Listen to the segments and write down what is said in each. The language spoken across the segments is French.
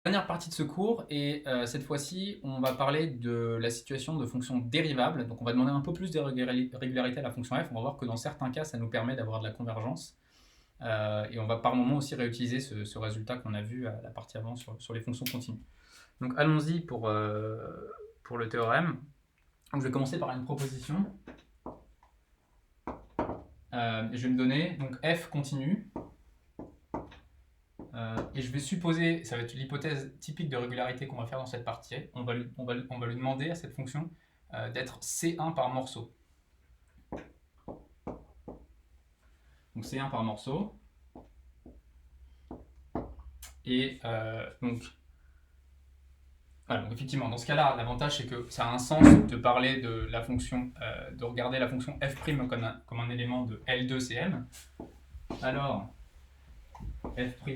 Dernière partie de ce cours et cette fois-ci, on va parler de la situation de fonctions dérivables. Donc on va demander un peu plus de régularité à la fonction f. On va voir que dans certains cas, ça nous permet d'avoir de la convergence. Et on va par moment aussi réutiliser ce résultat qu'on a vu à la partie avant sur les fonctions continues. Donc allons-y pour le théorème. Donc, je vais commencer par une proposition. Je vais me donner donc f continue. Et je vais supposer, ça va être l'hypothèse typique de régularité qu'on va faire dans cette partie. On va lui demander à cette fonction d'être C1 par morceau. Donc C1 par morceau. Et voilà, donc effectivement, dans ce cas-là, l'avantage c'est que ça a un sens de parler de la fonction, de regarder la fonction f' comme un élément de L2Cm. Alors, f'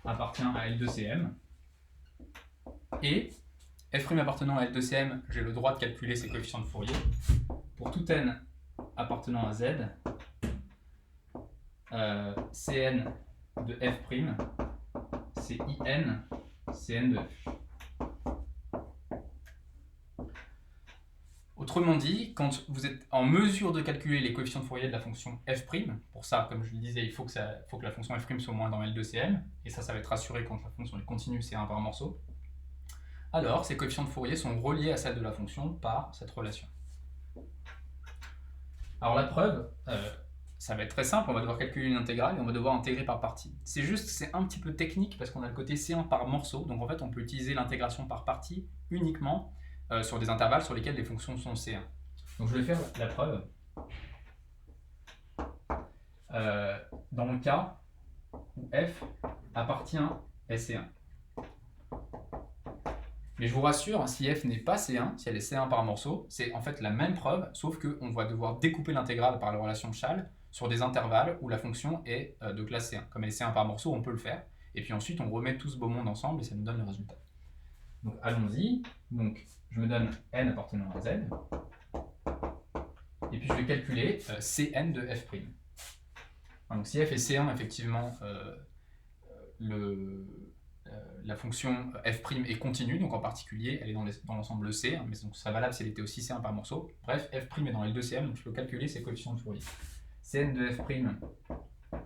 appartient à L2Cm. Et f' appartenant à L2Cm, j'ai le droit de calculer ses coefficients de Fourier. Pour tout n appartenant à Z, Cn de f', c'est In Cn de f. Autrement dit, quand vous êtes en mesure de calculer les coefficients de Fourier de la fonction f', pour ça, comme je le disais, il faut que la fonction f' soit au moins dans L2Cm, et ça va être assuré quand la fonction est continue, C1 par morceau. Alors, ces coefficients de Fourier sont reliés à celles de la fonction par cette relation. Alors la preuve, ça va être très simple, on va devoir calculer une intégrale et on va devoir intégrer par partie. C'est juste, c'est un petit peu technique parce qu'on a le côté C1 par morceau, donc en fait on peut utiliser l'intégration par partie uniquement sur des intervalles sur lesquels les fonctions sont C1. Donc je vais faire la preuve. Dans le cas où f appartient à C1. Mais je vous rassure, si f n'est pas C1, si elle est C1 par morceau, c'est en fait la même preuve, sauf qu'on va devoir découper l'intégrale par la relation de Schall sur des intervalles où la fonction est de classe C1. Comme elle est C1 par morceau, on peut le faire. Et puis ensuite, on remet tout ce beau monde ensemble et ça nous donne le résultat. Donc allons-y. Donc je me donne n appartenant à Z. Et puis je vais calculer Cn de f'. Donc si f est C1, effectivement, la fonction f' est continue, donc en particulier, elle est dans l'ensemble C, mais donc ça valable si elle était aussi C1 par morceau. Bref, f' est dans L2Cm, donc je peux calculer ses coefficients de Fourier. Cn de f',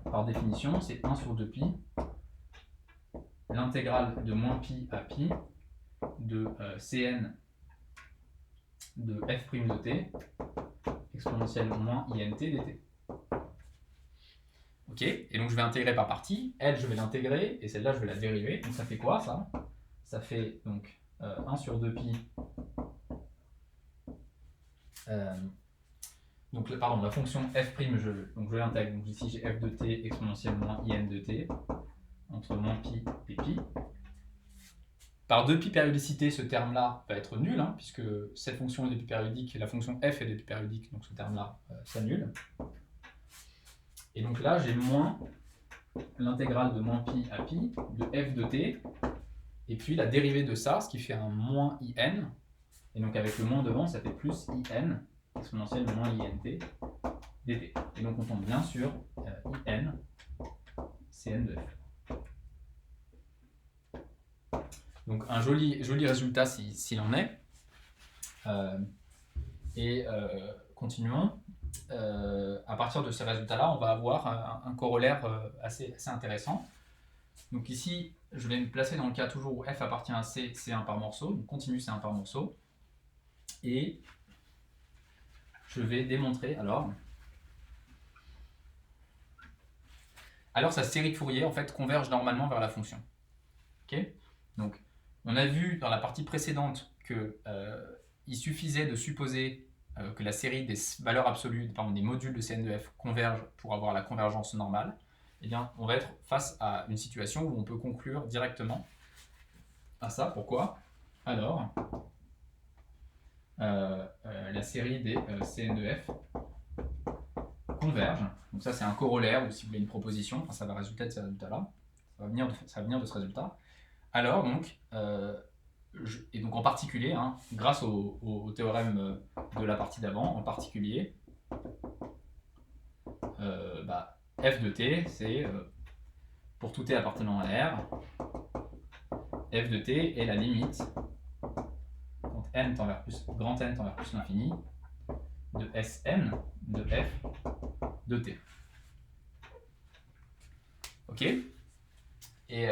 par définition, c'est 1 sur 2pi, l'intégrale de moins pi à pi de Cn de f' de t, exponentielle moins int dt. Ok, et donc je vais intégrer par partie. Elle, je vais l'intégrer, et celle-là, je vais la dériver. Donc ça fait quoi, ça? Ça fait donc 1 sur 2pi. Donc, pardon, la fonction f', je l'intègre. Donc ici, j'ai f de t exponentielle moins in de t, entre moins pi et pi. Par 2pi périodicité, ce terme-là va être nul, hein, puisque cette fonction est de pi périodique, et la fonction f est de pi périodique, donc ce terme-là s'annule. Et donc là, j'ai moins l'intégrale de moins pi à pi de f de t, et puis la dérivée de ça, ce qui fait un moins in, et donc avec le moins devant, ça fait plus in, exponentielle moins int dt. Et donc on tombe bien sur in Cn de f. Donc un joli résultat s'il en est. Continuons. À partir de ces résultats-là, on va avoir un corollaire assez intéressant. Donc ici, je vais me placer dans le cas toujours où f appartient à C, C1 par morceau, donc continue C1 par morceau. Et je vais démontrer alors sa série de Fourier en fait converge normalement vers la fonction. Ok, donc on a vu dans la partie précédente que il suffisait de supposer que la série des valeurs absolues, des modules de Cn de f convergent pour avoir la convergence normale. Eh bien, on va être face à une situation où on peut conclure directement à ça. Pourquoi? Alors, la série des Cn de f converge. Donc ça, c'est un corollaire, ou si vous voulez une proposition, enfin, ça va résulter de ces résultats-là. Ça va venir de ce résultat. Alors, donc, et donc en particulier, hein, grâce au théorème de la partie d'avant, en particulier, f de t, c'est pour tout t appartenant à R, f de t est la limite quand n tend vers plus, grand N tend vers plus l'infini de Sn de f de t. Ok. Et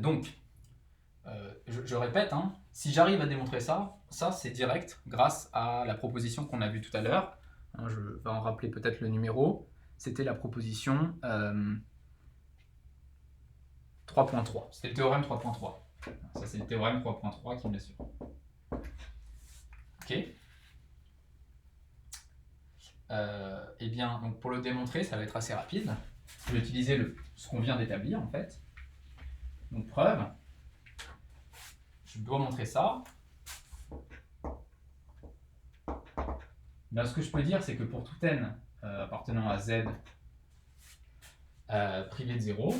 donc, je répète, hein, si j'arrive à démontrer ça, c'est direct grâce à la proposition qu'on a vue tout à l'heure. Hein, je vais en rappeler peut-être le numéro. C'était la proposition 3.3. C'était le théorème 3.3. Ça, c'est le théorème 3.3 qui me l'assure. Ok. Eh bien, donc pour le démontrer, ça va être assez rapide. Je vais utiliser ce qu'on vient d'établir, en fait. Donc, preuve. Je dois montrer ça. Bien, ce que je peux dire, c'est que pour tout n appartenant à z privé de 0,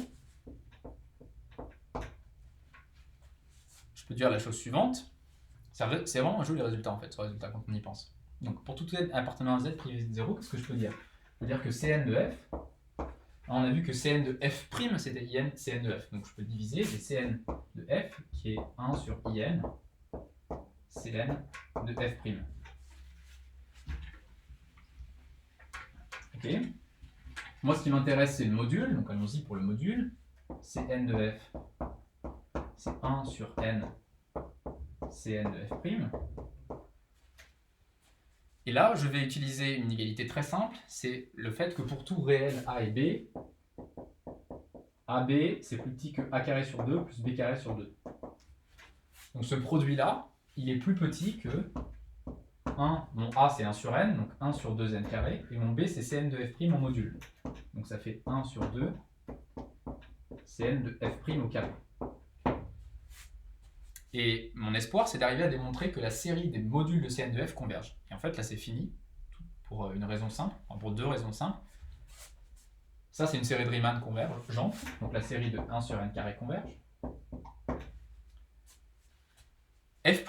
je peux dire la chose suivante. C'est vraiment un joli résultat, en fait, ce résultat, quand on y pense. Donc, pour tout n appartenant à z privé de 0, qu'est-ce que je peux dire? Je peux dire que Cn de f, on a vu que Cn de f', c'était in Cn de f. Donc, je peux diviser les Cn de f, qui est 1 sur in, Cn de f'. Ok. Moi, ce qui m'intéresse, c'est le module. Donc, allons-y pour le module. Cn de f, c'est 1 sur n Cn de f'. Et là, je vais utiliser une inégalité très simple. C'est le fait que pour tout réel a et b, AB, c'est plus petit que a carré sur 2 plus b carré sur 2. Donc ce produit-là, il est plus petit que 1, mon a c'est 1 sur n, donc 1 sur 2n carré, et mon b c'est Cn de f' en module. Donc ça fait 1 sur 2 Cn de f' au carré. Et mon espoir, c'est d'arriver à démontrer que la série des modules de Cn de f converge. Et en fait, là c'est fini, pour une raison simple, enfin pour deux raisons simples. Ça, c'est une série de Riemann convergente, donc la série de 1 sur n carré converge. F',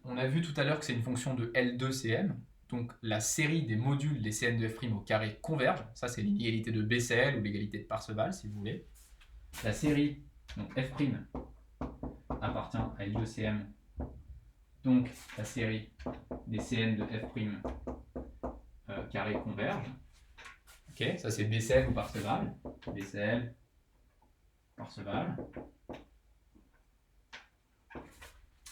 on a vu tout à l'heure que c'est une fonction de L2Cn, donc la série des modules des Cn de f' au carré converge. Ça, c'est l'inégalité de Bessel ou l'égalité de Parseval, si vous voulez. La série, donc F' appartient à L2Cm, donc la série des Cn de f' carré converge. Ok, ça c'est Bessel ou Parseval. Bessel, Parseval.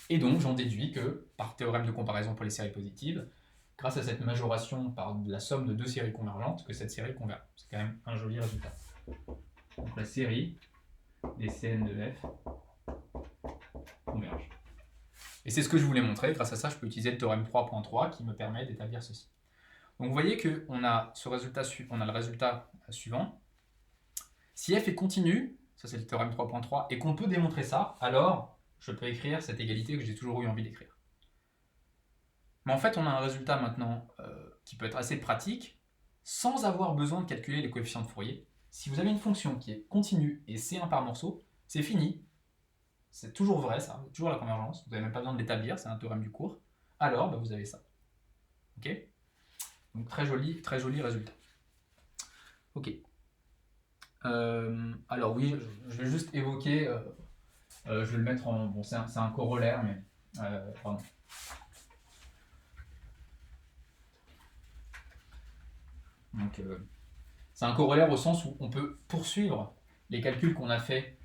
Et donc j'en déduis que, par théorème de comparaison pour les séries positives, grâce à cette majoration par la somme de deux séries convergentes, que cette série converge. C'est quand même un joli résultat. Donc la série des Cn de f converge. Et c'est ce que je voulais montrer. Grâce à ça, je peux utiliser le théorème 3.3 qui me permet d'établir ceci. Donc vous voyez qu'on a le résultat suivant. Si f est continu, ça c'est le théorème 3.3, et qu'on peut démontrer ça, alors je peux écrire cette égalité que j'ai toujours eu envie d'écrire. Mais en fait, on a un résultat maintenant qui peut être assez pratique, sans avoir besoin de calculer les coefficients de Fourier. Si vous avez une fonction qui est continue et C1 par morceau, c'est fini. C'est toujours vrai, ça, toujours la convergence. Vous n'avez même pas besoin de l'établir, c'est un théorème du cours. Alors, vous avez ça. Ok? Donc très joli résultat. Ok. Alors oui, je vais juste évoquer, je vais le mettre en... Bon, c'est un corollaire, mais... pardon. Donc, c'est un corollaire au sens où on peut poursuivre les calculs qu'on a fait.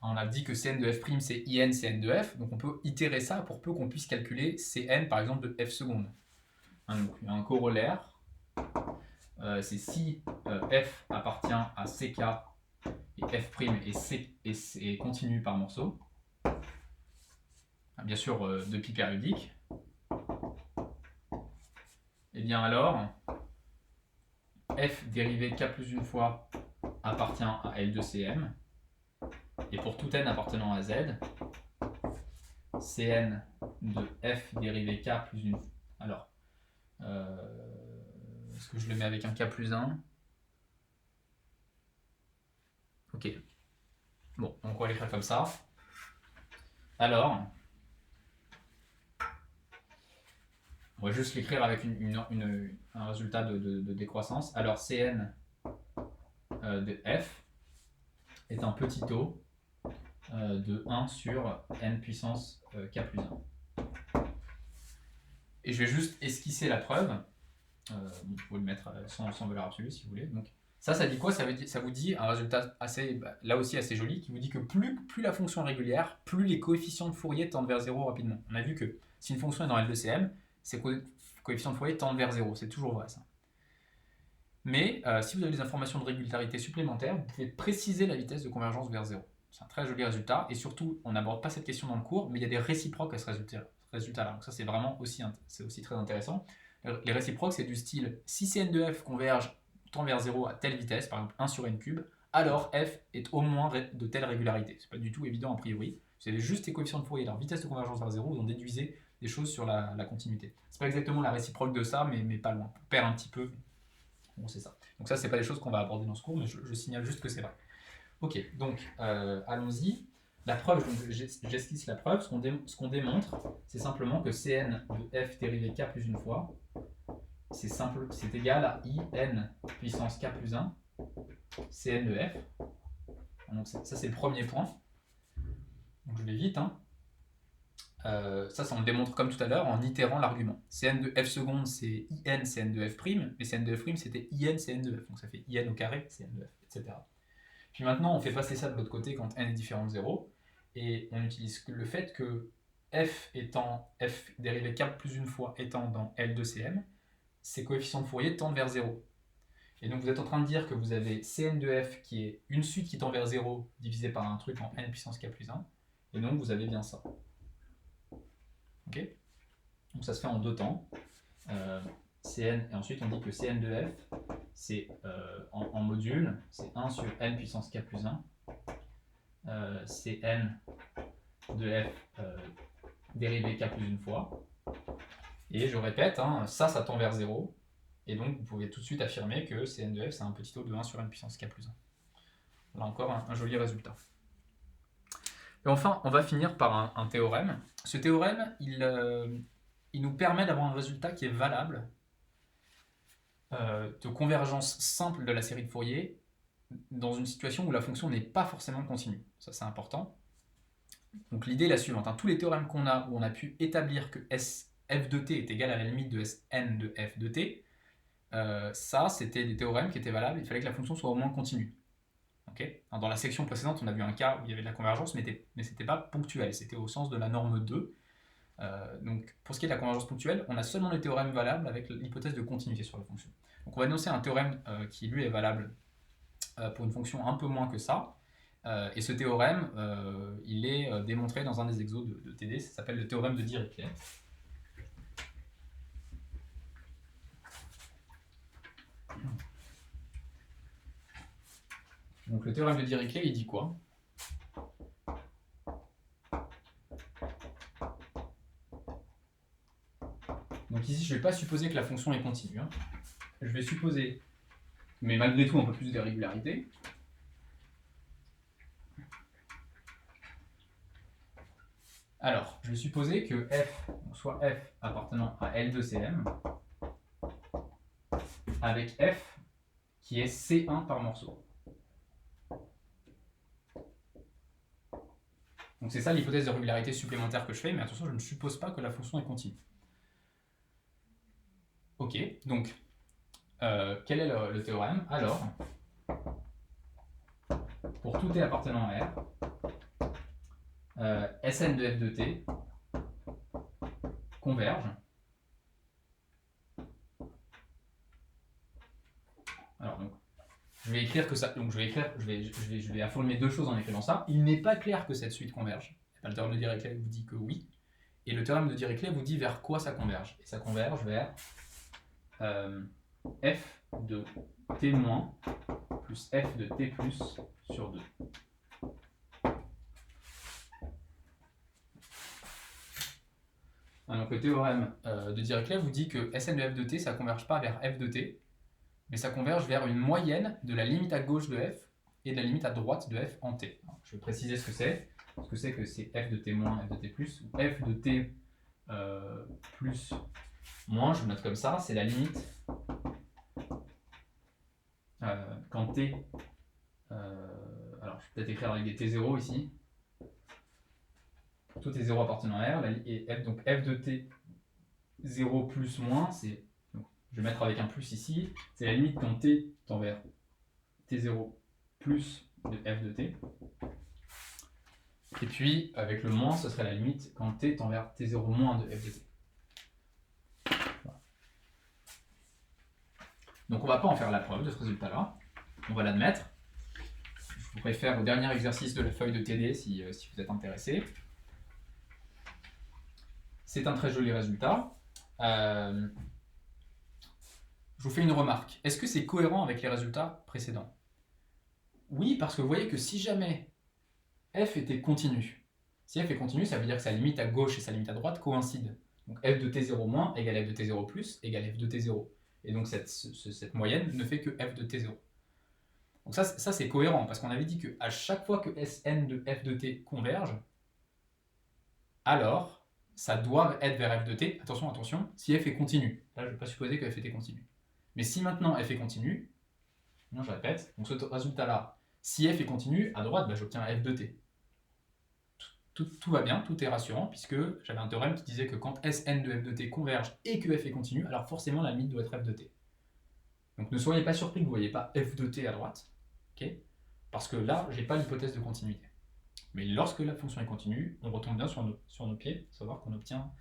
On a dit que Cn de f' c'est in Cn de f, donc on peut itérer ça pour peu qu'on puisse calculer Cn par exemple de f seconde. Hein, donc il y a un corollaire, c'est si f appartient à ck et f' est continu par morceau, bien sûr de pi périodique, et bien alors f dérivé k plus une fois appartient à L2Cm, et pour tout n appartenant à z, Cn de f dérivé k plus une... Alors, est-ce que je le mets avec un k plus 1? Ok. Bon, donc on va l'écrire comme ça. Alors, on va juste l'écrire avec un résultat de décroissance. Alors, Cn de f est un petit taux de 1 sur n puissance k plus 1. Et je vais juste esquisser la preuve. Vous pouvez le mettre sans valeur absolue si vous voulez. Donc, ça dit quoi? Ça vous dit un résultat assez, là aussi assez joli, qui vous dit que plus la fonction est régulière, plus les coefficients de Fourier tendent vers 0 rapidement. On a vu que si une fonction est dans L2CM, ses coefficients de Fourier tendent vers 0. C'est toujours vrai ça. Mais si vous avez des informations de régularité supplémentaires, vous pouvez préciser la vitesse de convergence vers 0. C'est un très joli résultat. Et surtout, on n'aborde pas cette question dans le cours, mais il y a des réciproques à ce résultat-là. Donc ça, c'est vraiment aussi très intéressant. Les réciproques, c'est du style, si Cn de f converge tend vers 0 à telle vitesse, par exemple 1 sur n cube, alors f est au moins de telle régularité. C'est pas du tout évident a priori. Vous avez juste les coefficients de Fourier, leur vitesse de convergence vers 0, vous en déduisez des choses sur la continuité. C'est pas exactement la réciproque de ça, mais pas loin. On perd un petit peu. Bon, c'est ça. Donc ça, c'est pas des choses qu'on va aborder dans ce cours, mais je signale juste que c'est vrai. Ok, donc allons-y. La preuve, j'esquisse la preuve. Ce qu'on démontre, c'est simplement que Cn de f dérivé k plus une fois, c'est égal à in puissance k plus 1 Cn de f. Donc ça, c'est le premier point. Donc je vais vite. Hein. Ça, on le démontre comme tout à l'heure en itérant l'argument. Cn de f seconde, c'est in Cn de f prime, mais Cn de f prime, c'était in Cn de f. Donc ça fait in au carré, Cn de f, etc. Puis maintenant, on fait passer ça de l'autre côté quand n est différent de 0, et on utilise le fait que f dérivé k plus une fois étant dans L de Cm, ses coefficients de Fourier tendent vers 0. Et donc vous êtes en train de dire que vous avez Cn de f qui est une suite qui tend vers 0 divisé par un truc en n puissance k plus 1, et donc vous avez bien ça. Ok? Donc ça se fait en deux temps. Cn, et ensuite on dit que Cn de f, c'est en module, c'est 1 sur n puissance k plus 1. Cn de f dérivé k plus une fois. Et je répète, hein, ça tend vers 0. Et donc vous pouvez tout de suite affirmer que Cn de f, c'est un petit taux de 1 sur n puissance k plus 1. Là encore, un joli résultat. Et enfin, on va finir par un théorème. Ce théorème, il nous permet d'avoir un résultat qui est valable de convergence simple de la série de Fourier dans une situation où la fonction n'est pas forcément continue. Ça, c'est important. Donc l'idée est la suivante. Tous les théorèmes qu'on a, où on a pu établir que f de t est égal à la limite de Sn de f de t, ça, c'était des théorèmes qui étaient valables. Il fallait que la fonction soit au moins continue. Okay. Dans la section précédente, on a vu un cas où il y avait de la convergence, mais ce n'était pas ponctuel. C'était au sens de la norme 2. Donc, pour ce qui est de la convergence ponctuelle, on a seulement les théorèmes valables avec l'hypothèse de continuité sur la fonction. Donc, on va énoncer un théorème qui, lui, est valable pour une fonction un peu moins que ça. Et ce théorème, il est démontré dans un des exos de TD. Ça s'appelle le théorème de Dirichlet. Donc, le théorème de Dirichlet, il dit quoi? Donc ici, je ne vais pas supposer que la fonction est continue. Hein. Je vais supposer, mais malgré tout un peu plus d'irrégularité. Alors, je vais supposer que f, soit f appartenant à L de Cm, avec f qui est C1 par morceau. Donc c'est ça l'hypothèse de régularité supplémentaire que je fais, mais attention, je ne suppose pas que la fonction est continue. Ok, donc, quel est le théorème? Alors, pour tout t appartenant à R, Sn de f de t converge. Alors, donc, je vais écrire que ça. Donc, je vais affirmer deux choses en écrivant ça. Il n'est pas clair que cette suite converge. Le théorème de Dirichlet vous dit que oui. Et le théorème de Dirichlet vous dit vers quoi ça converge. Et ça converge vers f de t- plus f de t plus sur 2. Donc le théorème de Dirichlet vous dit que Sn de f de t, ça ne converge pas vers f de t, mais ça converge vers une moyenne de la limite à gauche de f et de la limite à droite de f en t. Alors, je vais préciser ce que c'est. Ce que c'est que c'est f de t moins, f de t plus, ou f de t plus moins, je le note comme ça, c'est la limite quand t... alors je vais peut-être écrire avec des t0 ici. tous tes zéros appartenant à R, et f, donc f de t 0 plus moins, c'est, je vais mettre avec un plus ici, c'est la limite quand t tend vers t0 plus de f de t. Et puis, avec le moins, ce serait la limite quand t tend vers t0 moins de f de t. Voilà. Donc on ne va pas en faire la preuve de ce résultat-là, on va l'admettre. Je vous réfère au dernier exercice de la feuille de TD si vous êtes intéressé. C'est un très joli résultat. Je vous fais une remarque. Est-ce que c'est cohérent avec les résultats précédents? Oui, parce que vous voyez que si jamais f était continu, si f est continu, ça veut dire que sa limite à gauche et sa limite à droite coïncident. Donc f de t0 moins égale f de t0 plus égale f de t0. Et donc cette moyenne ne fait que f de t0. Donc ça c'est cohérent, parce qu'on avait dit qu'à chaque fois que Sn de f de t converge, alors ça doit être vers f de t, attention, si f est continu. Là, je ne vais pas supposer que f était continu. Mais si maintenant f est continu, non, je répète, donc ce résultat-là, si f est continu, à droite, j'obtiens f de t. Tout va bien, tout est rassurant, puisque j'avais un théorème qui disait que quand Sn de f de t converge et que f est continu, alors forcément la limite doit être f de t. Donc ne soyez pas surpris que vous ne voyez pas f de t à droite, okay, parce que là, je n'ai pas l'hypothèse de continuité. Mais lorsque la fonction est continue, on retombe bien sur nos pieds, pour savoir qu'on obtient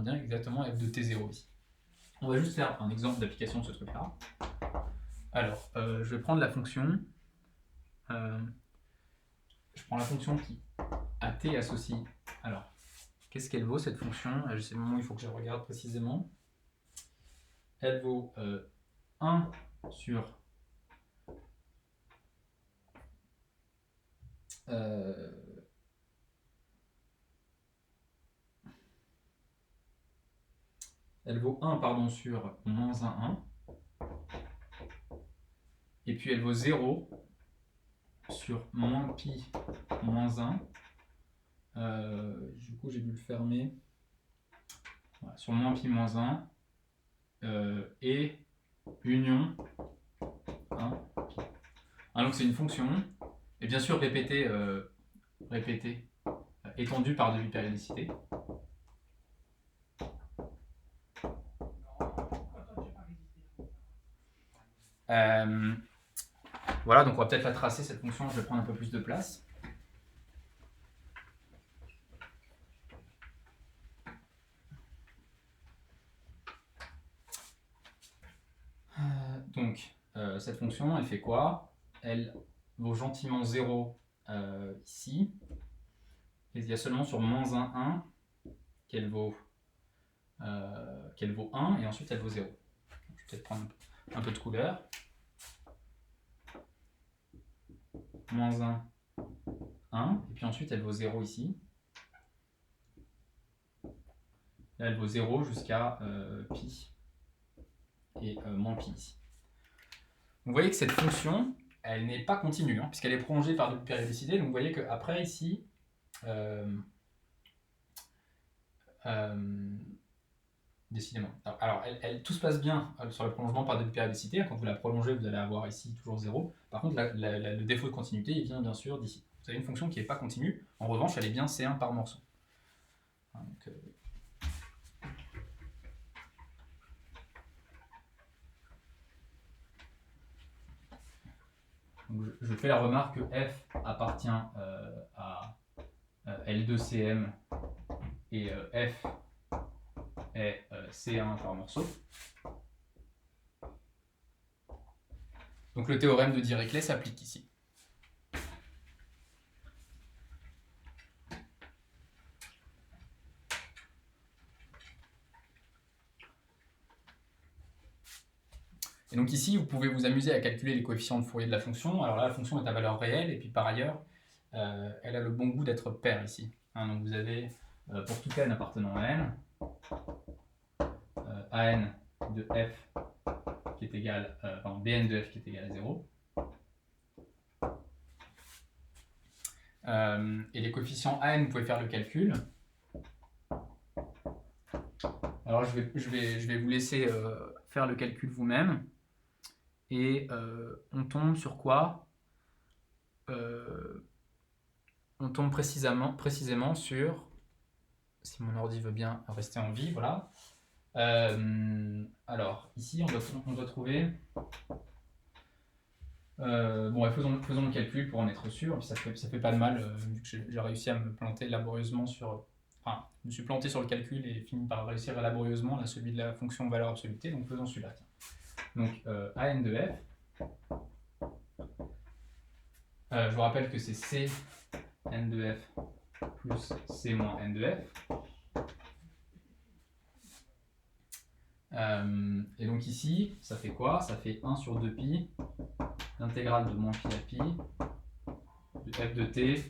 bien exactement f de t0 ici. On va juste faire un exemple d'application de ce truc-là. Alors, je vais prendre la fonction. Je prends la fonction qui, à t, associe. Alors, qu'est-ce qu'elle vaut cette fonction? Je sais le moment où il faut que je regarde précisément. Elle vaut 1 sur. Elle vaut 1 pardon, sur moins 1, 1. Et puis elle vaut 0 sur moins pi moins 1. Du coup, j'ai dû le fermer. Voilà, sur moins pi moins 1. Et union 1 pi. Donc c'est une fonction. Et bien sûr, répétée étendue par demi-périodicité. Voilà, donc on va peut-être la tracer cette fonction, je vais prendre un peu plus de place. Cette fonction, elle fait quoi? Elle vaut gentiment 0 ici. Et il y a seulement sur moins 1, 1 qu'elle vaut 1, et ensuite elle vaut 0. Je vais peut-être prendre un peu de couleur. Moins 1, 1, et puis ensuite elle vaut 0 ici. Là elle vaut 0 jusqu'à pi, et moins pi ici. Vous voyez que cette fonction, elle n'est pas continue, hein, puisqu'elle est prolongée par d'autres périodicités. Donc vous voyez qu'après ici, décidément. Alors tout se passe bien sur le prolongement par d'autres périodicités. Quand vous la prolongez, vous allez avoir ici toujours 0. Par contre, le défaut de continuité, il vient bien sûr d'ici. Vous avez une fonction qui n'est pas continue. En revanche, elle est bien C1 par morceau. Donc, je fais la remarque que f appartient à L2CM et f est C1 par morceau. Donc le théorème de Dirichlet s'applique ici. Et donc ici, vous pouvez vous amuser à calculer les coefficients de Fourier de la fonction. Alors là, la fonction est à valeur réelle, et puis par ailleurs, elle a le bon goût d'être paire ici. Donc vous avez, pour tout n appartenant à n, an de f qui est égal, bn de f qui est égal à 0. Et les coefficients an, vous pouvez faire le calcul. Alors je vais vous laisser faire le calcul vous-même. Et on tombe sur quoi? on tombe précisément sur, si mon ordi veut bien rester en vie, voilà. Alors, ici, on doit trouver... bon, faisons le calcul pour en être sûr, puis ça fait pas de mal, vu que j'ai réussi à me planter laborieusement sur... Enfin, je me suis planté sur le calcul et fini par réussir laborieusement là, celui de la fonction valeur absolue, donc faisons celui-là. Donc, AN de F, je vous rappelle que c'est C N de F plus C moins N de F. Et donc ici, ça fait quoi? Ça fait 1 sur 2pi, l'intégrale de moins pi à pi, de f de t.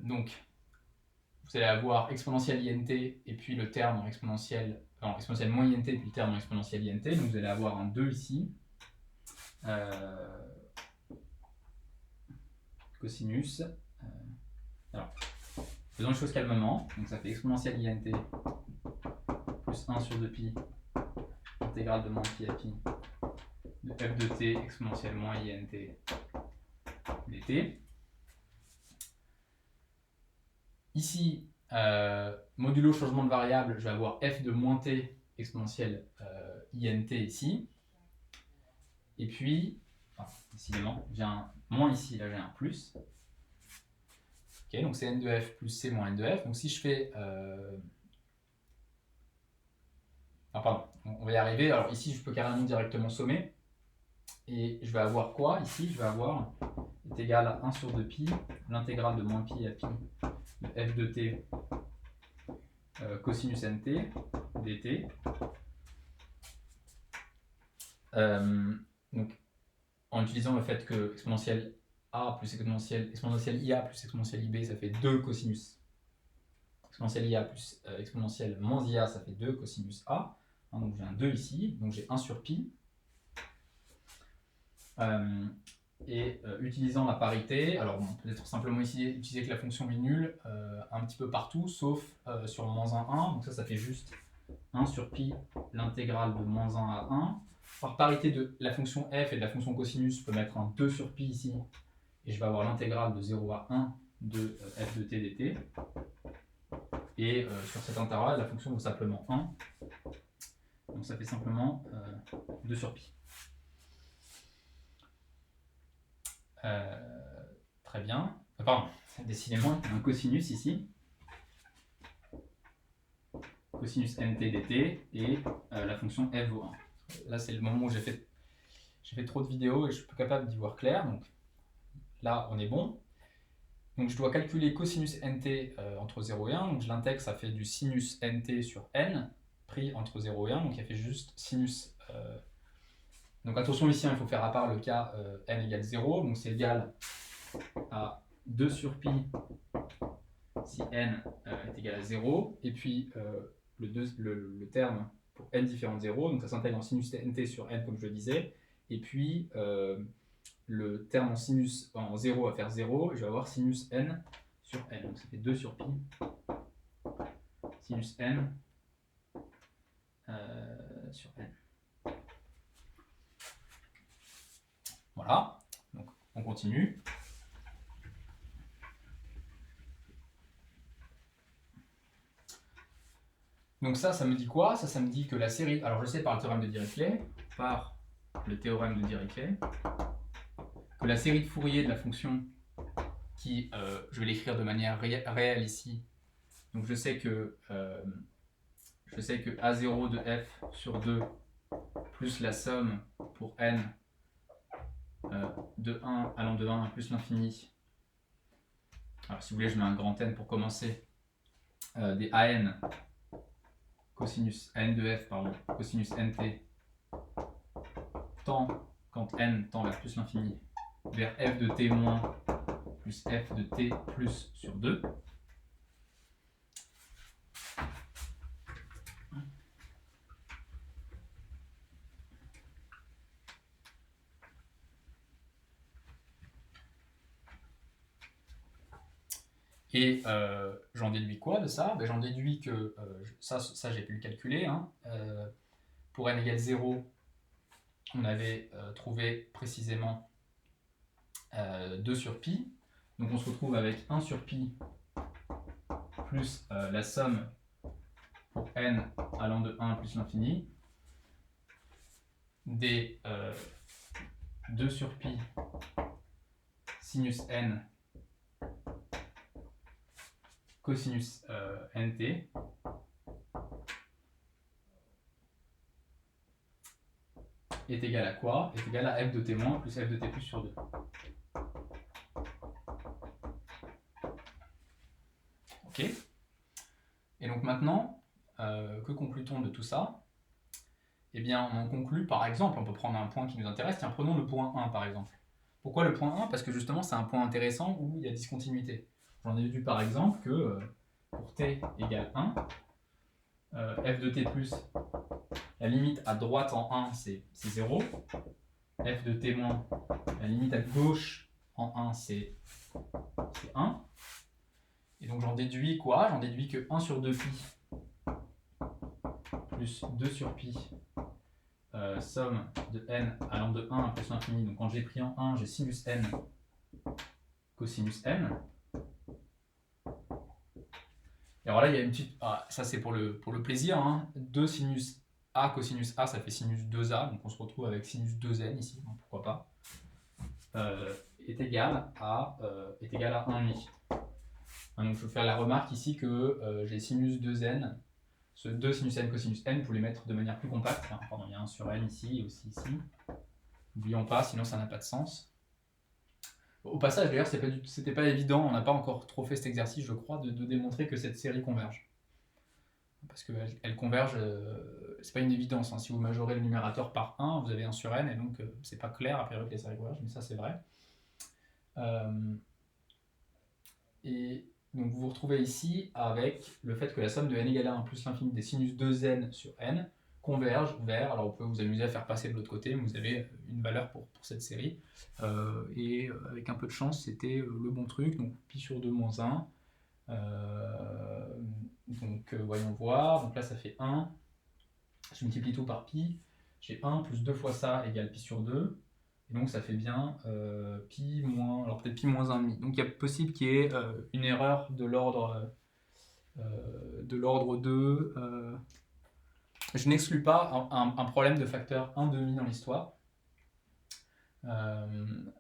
Donc, vous allez avoir exponentielle int et puis le terme en exponentielle moins int et puis le terme en exponentielle int. Donc vous allez avoir un 2 ici. Cosinus. Alors, faisons les choses calmement. Donc ça fait exponentielle int plus 1 sur 2pi, intégrale de moins pi à pi, de f de t exponentielle moins int dt. Ici, modulo changement de variable, je vais avoir f de moins t exponentielle int ici. Et puis, enfin, décidément, j'ai un moins ici, là j'ai un plus. Ok, donc c'est n de f plus c moins n de f. Donc si je fais... Ah, pardon, on va y arriver. Alors ici, je peux carrément directement sommer. Et je vais avoir quoi ici? Je vais avoir est égal à 1 sur 2pi, l'intégrale de moins pi à pi de f de t cosinus nt dt. Donc, en utilisant le fait que exponentielle a plus exponentielle ia plus exponentielle ib, ça fait 2 cosinus. Exponentielle ia plus exponentielle moins ia, ça fait 2 cosinus a. Hein, donc j'ai un 2 ici, donc j'ai 1 sur pi. Utilisant la parité, alors bon, peut-être simplement ici utiliser que la fonction est nulle un petit peu partout, sauf sur le moins 1, 1. Donc ça fait juste 1 sur pi, l'intégrale de moins 1 à 1. Par parité de la fonction f et de la fonction cosinus, je peux mettre un 2 sur pi ici, et je vais avoir l'intégrale de 0 à 1 de f de t dt. Et sur cet intervalle, la fonction vaut simplement 1. Donc ça fait simplement 2 sur pi. Très bien. Pardon, décidément, il y a un cosinus ici. Cosinus nt dt et la fonction f vaut 1. Là, c'est le moment où j'ai fait trop de vidéos et je suis plus capable d'y voir clair. Donc là, on est bon. Donc je dois calculer cosinus nt entre 0 et 1. Donc je l'intègre, ça fait du sinus nt sur n, pris entre 0 et 1. Donc il fait juste sinus. Donc attention ici, il faut faire à part le cas n égale 0. Donc c'est égal à 2 sur pi si n est égal à 0. Et puis le terme pour n différent de 0. Donc ça s'intègre en sinus nt sur n comme je le disais. Et puis le terme en sinus en 0 va faire 0, et je vais avoir sinus n sur n. Donc ça fait 2 sur pi sinus n sur n. Voilà, donc on continue. Donc ça me dit quoi? Ça me dit que la série... Alors je sais par le théorème de Dirichlet, que la série de Fourier de la fonction qui, je vais l'écrire de manière réelle ici. Donc je sais que A0 de f sur 2 plus la somme pour n de 1 allant de 1 plus l'infini. Alors si vous voulez, je mets un grand N pour commencer. Des AN cosinus AN de f, pardon, cosinus nt tend quand n tend vers plus l'infini vers f de t moins plus f de t plus sur 2. Et j'en déduis quoi de ça? J'en déduis que, ça j'ai pu le calculer, hein. Pour n égale 0, on avait trouvé précisément 2 sur pi. Donc on se retrouve avec 1 sur pi plus la somme pour n allant de 1 plus l'infini des 2 sur pi sinus n cosinus nt est égal à quoi? Est égal à f de t moins plus f de t plus sur 2. Ok. Et donc maintenant, que conclut-on de tout ça? Eh bien, on en conclut par exemple, on peut prendre un point qui nous intéresse, tiens, prenons le point 1 par exemple. Pourquoi le point 1? Parce que justement, c'est un point intéressant où il y a discontinuité. J'en ai vu par exemple que pour t égale 1, f de t plus, la limite à droite en 1, c'est 0. F de t moins, la limite à gauche en 1, c'est 1. Et donc j'en déduis quoi? J'en déduis que 1 sur 2 pi plus 2 sur pi, somme de n allant de 1 à plus l'infini. Donc quand j'ai pris en 1, j'ai sinus n cosinus n. Et alors là, il y a une petite... Ah, ça c'est pour le plaisir. Hein. 2 sinus a cosinus a, ça fait sinus 2a. Donc on se retrouve avec sinus 2n ici, donc pourquoi pas. Est égal à 1,5. Donc je vais faire la remarque ici que j'ai sinus 2n. Ce 2 sinus n cosinus n, pour les mettre de manière plus compacte. Enfin, pardon, il y a 1 sur n ici et aussi ici. N'oublions pas, sinon ça n'a pas de sens. Au passage, d'ailleurs, c'était pas évident, on n'a pas encore trop fait cet exercice, je crois, de démontrer que cette série converge. Parce qu'elle converge, c'est pas une évidence. Hein. Si vous majorez le numérateur par 1, vous avez 1 sur n, et donc c'est pas clair a priori que les séries convergent, mais ça c'est vrai. Et donc vous vous retrouvez ici avec le fait que la somme de n égale à 1 plus l'infini des sinus 2n sur n converge vers, alors vous pouvez vous amuser à faire passer de l'autre côté, mais vous avez une valeur pour cette série, et avec un peu de chance c'était le bon truc, donc pi sur 2 moins 1, donc voyons voir, donc là ça fait 1, je multiplie tout par pi, j'ai 1 plus 2 fois ça égale pi sur 2, et donc ça fait bien pi moins, alors peut-être pi moins 1,5, donc il est possible qu'il y ait une erreur de l'ordre 2, je n'exclus pas un problème de facteur 1,5 dans l'histoire.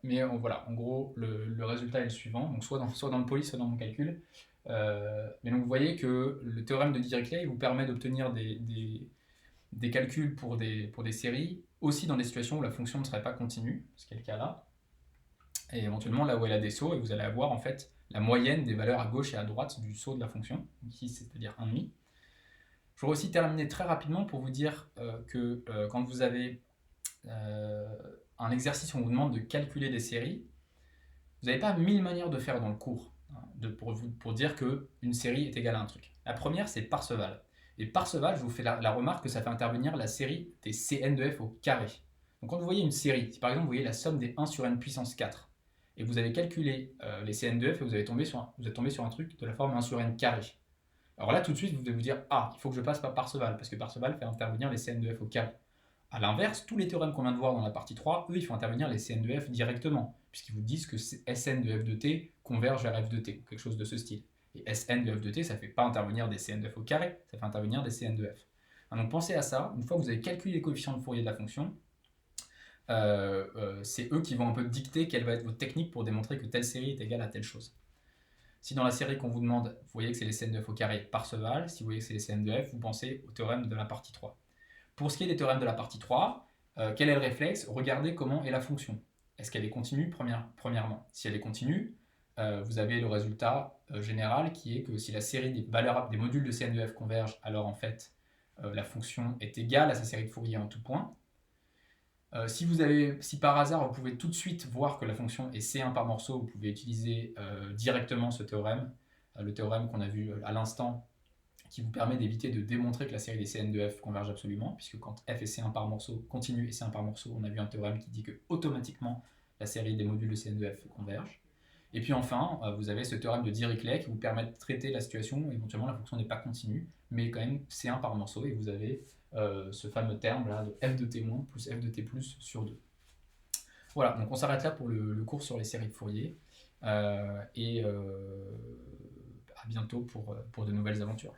Mais voilà, en gros, le résultat est le suivant, donc soit dans le poly, soit dans mon calcul. Mais donc vous voyez que le théorème de Dirichlet vous permet d'obtenir des calculs pour des séries, aussi dans des situations où la fonction ne serait pas continue, ce qui est le cas là, et éventuellement là où elle a des sauts, et vous allez avoir en fait la moyenne des valeurs à gauche et à droite du saut de la fonction, ici c'est-à-dire 1,5. Je voudrais aussi terminer très rapidement pour vous dire que quand vous avez un exercice où on vous demande de calculer des séries, vous n'avez pas 1000 manières de faire dans le cours pour dire qu'une série est égale à un truc. La première, c'est Parseval. Et Parseval, je vous fais la remarque que ça fait intervenir la série des Cn de f au carré. Donc quand vous voyez une série, si par exemple vous voyez la somme des 1 sur n puissance 4, et vous avez calculé les Cn de f et vous êtes tombé sur un truc de la forme 1 sur n carré. Alors là, tout de suite, vous devez vous dire, ah, il faut que je passe par Parseval, parce que Parseval fait intervenir les Cn de f au carré. A l'inverse, tous les théorèmes qu'on vient de voir dans la partie 3, eux, ils font intervenir les Cn de f directement, puisqu'ils vous disent que Sn de f de t converge vers f de t, quelque chose de ce style. Et Sn de f de t, ça ne fait pas intervenir des Cn de f au carré, ça fait intervenir des Cn de f. Donc pensez à ça, une fois que vous avez calculé les coefficients de Fourier de la fonction, c'est eux qui vont un peu dicter quelle va être votre technique pour démontrer que telle série est égale à telle chose. Si dans la série qu'on vous demande, vous voyez que c'est les Cn de f au carré Parseval, si vous voyez que c'est les Cn de f, vous pensez au théorème de la partie 3. Pour ce qui est des théorèmes de la partie 3, quel est le réflexe? Regardez comment est la fonction. Est-ce qu'elle est continue premièrement? Si elle est continue, vous avez le résultat général qui est que si la série des valeurs des modules de Cn de f converge, alors en fait la fonction est égale à sa série de Fourier en tout point. Si par hasard vous pouvez tout de suite voir que la fonction est C1 par morceau, vous pouvez utiliser directement ce théorème, le théorème qu'on a vu à l'instant, qui vous permet d'éviter de démontrer que la série des Cn de f converge absolument, puisque quand f est C1 par morceau, continue et C1 par morceau, on a vu un théorème qui dit que automatiquement la série des modules de Cn de f converge. Et puis enfin, vous avez ce théorème de Dirichlet qui vous permet de traiter la situation où éventuellement la fonction n'est pas continue, mais quand même C1 par morceau, et vous avez ce fameux terme là de f de t- plus f de t plus sur 2. Voilà, donc on s'arrête là pour le cours sur les séries de Fourier. Et à bientôt pour de nouvelles aventures.